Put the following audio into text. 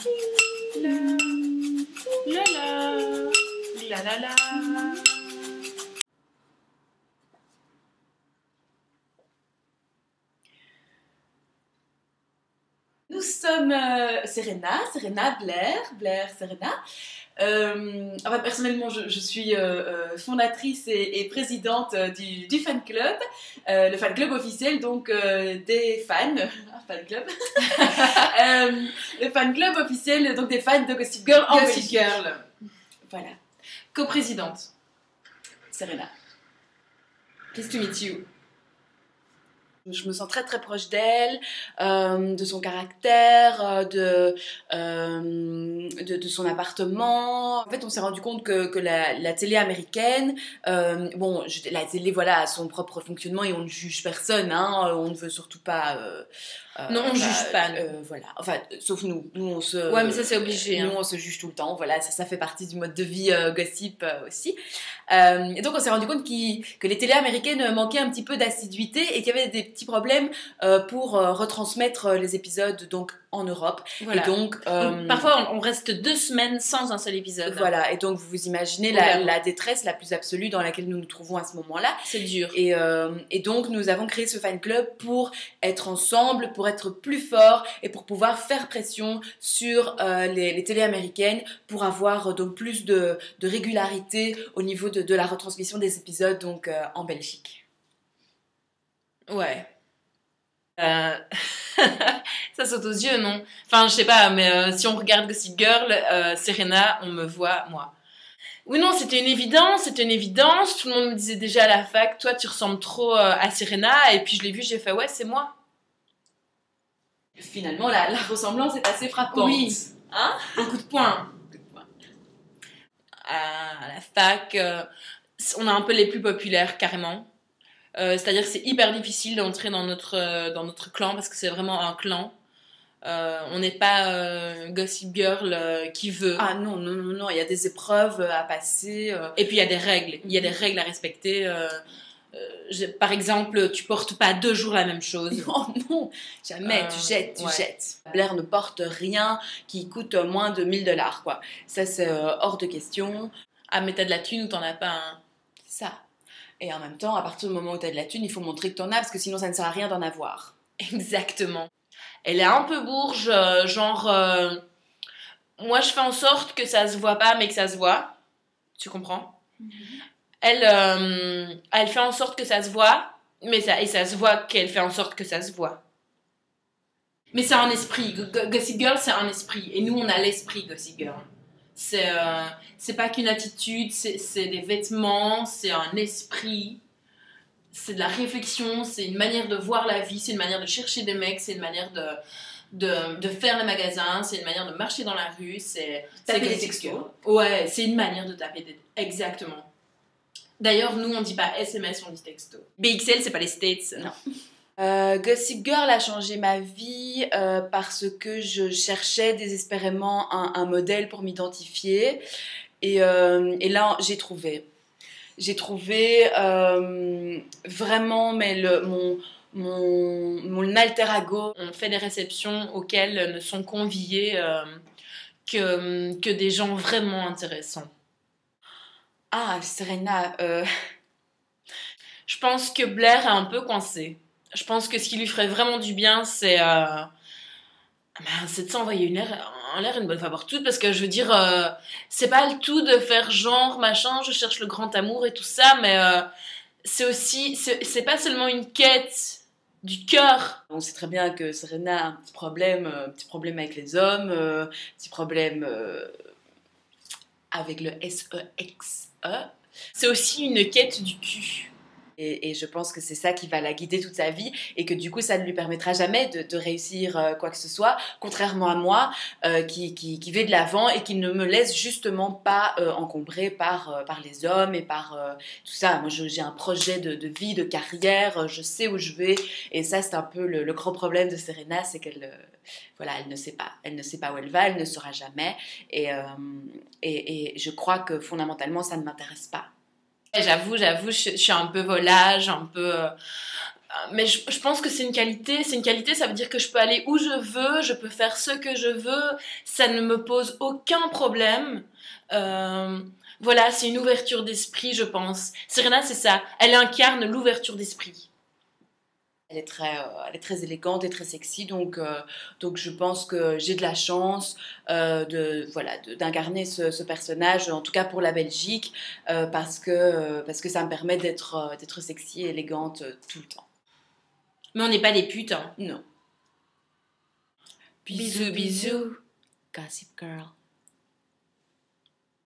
La la la la. Nous sommes Serena, Blair, Serena. Enfin, personnellement, je suis fondatrice et présidente du fan club, le fan club officiel donc des fans, un fan club, le fan club officiel donc des fans de Gossip Girl en Gossip Belgique. Girl. Voilà, Co-présidente. Serena. Pleased to meet you. Je me sens très très proche d'elle, de son caractère, de son appartement. En fait, on s'est rendu compte que la télé américaine, la télé voilà, a son propre fonctionnement et on ne juge personne, hein, on ne veut surtout pas... non, on juge pas. Nous. Voilà, enfin, sauf nous. Nous, on se... Ouais, mais ça, c'est obligé. Nous, hein. on se juge tout le temps, voilà, ça fait partie du mode de vie gossip aussi. Et donc, on s'est rendu compte que les télés américaines manquaient un petit peu d'assiduité et qu'il y avait des petits problèmes pour retransmettre les épisodes donc, en Europe. Voilà. Et donc, parfois, on reste 2 semaines sans un seul épisode. Voilà, et donc vous vous imaginez la détresse la plus absolue dans laquelle nous nous trouvons à ce moment-là. C'est dur. Et donc, nous avons créé ce fan club pour être ensemble, pour être plus forts et pour pouvoir faire pression sur les télés américaines pour avoir donc plus de régularité au niveau de la retransmission des épisodes donc, en Belgique. Ouais. Ça saute aux yeux, non? Enfin, je sais pas, mais si on regarde Gossip Girl, Serena, on me voit, moi. Oui, non, c'était une évidence. Tout le monde me disait déjà à la fac, toi, tu ressembles trop à Serena. Et puis je l'ai vue, j'ai fait, ouais, c'est moi. Finalement, la ressemblance est assez frappante. Oui. Hein? Un coup de poing. À la fac, on est un peu les plus populaires, carrément. C'est-à-dire que c'est hyper difficile d'entrer dans notre clan parce que c'est vraiment un clan. On n'est pas Gossip Girl qui veut. Ah non, il y a des épreuves à passer. Et puis il y a des règles. Il y a des règles à respecter. Par exemple, tu portes pas 2 jours la même chose. Oh non, jamais, tu jettes. Blair ne porte rien qui coûte moins de 1 000 $, quoi. Ça, c'est hors de question. Ah, mais t'as de la thune ou t'en as pas, hein. Ça. Et en même temps, à partir du moment où t'as de la thune, il faut montrer que t'en as, parce que sinon ça ne sert à rien d'en avoir. Exactement. Elle est un peu bourge, moi je fais en sorte que ça se voit pas, mais que ça se voit. Tu comprends? Elle fait en sorte que ça se voit, mais ça se voit qu'elle fait en sorte que ça se voit. Mais c'est un esprit. Gossip Girl, c'est un esprit. Et nous, on a l'esprit Gossip Girl. C'est pas qu'une attitude, c'est des vêtements, c'est un esprit, c'est de la réflexion, c'est une manière de voir la vie, c'est une manière de chercher des mecs, c'est une manière de faire les magasins, c'est une manière de marcher dans la rue, c'est taper des textos. Ouais, c'est une manière de taper des... Exactement. D'ailleurs, nous, on dit pas SMS, on dit texto. BXL, c'est pas les States. Non. Gossip Girl a changé ma vie parce que je cherchais désespérément un modèle pour m'identifier et là j'ai trouvé vraiment mon alter ego. On fait des réceptions auxquelles ne sont conviés que des gens vraiment intéressants. Ah, Serena, je pense que Blair est un peu coincée. Je pense que ce qui lui ferait vraiment du bien, c'est de s'envoyer en l'air une bonne fois pour toutes, parce que je veux dire, c'est pas le tout de faire genre, machin, je cherche le grand amour et tout ça, mais c'est aussi, c'est pas seulement une quête du cœur. On sait très bien que Serena a un petit problème avec les hommes, petit problème avec le S-E-X-E. C'est aussi une quête du cul. Et je pense que c'est ça qui va la guider toute sa vie et que du coup ça ne lui permettra jamais de réussir quoi que ce soit, contrairement à moi qui vais de l'avant et qui ne me laisse justement pas encombrer par les hommes et par tout ça. Moi j'ai un projet de vie, de carrière, je sais où je vais et ça c'est un peu le gros problème de Serena, c'est qu'elle elle ne sait pas où elle va, elle ne saura jamais et je crois que fondamentalement ça ne m'intéresse pas. J'avoue, je suis un peu volage, un peu Mais je pense que c'est une qualité. C'est une qualité, ça veut dire que je peux aller où je veux, je peux faire ce que je veux, ça ne me pose aucun problème. Voilà, c'est une ouverture d'esprit, je pense. Serena, c'est ça. Elle incarne l'ouverture d'esprit. Elle est très élégante et très sexy, donc je pense que j'ai de la chance d'incarner ce personnage, en tout cas pour la Belgique, parce que ça me permet d'être sexy et élégante tout le temps. Mais on n'est pas des putes, hein. Non. Bisous, bisous. Gossip Girl.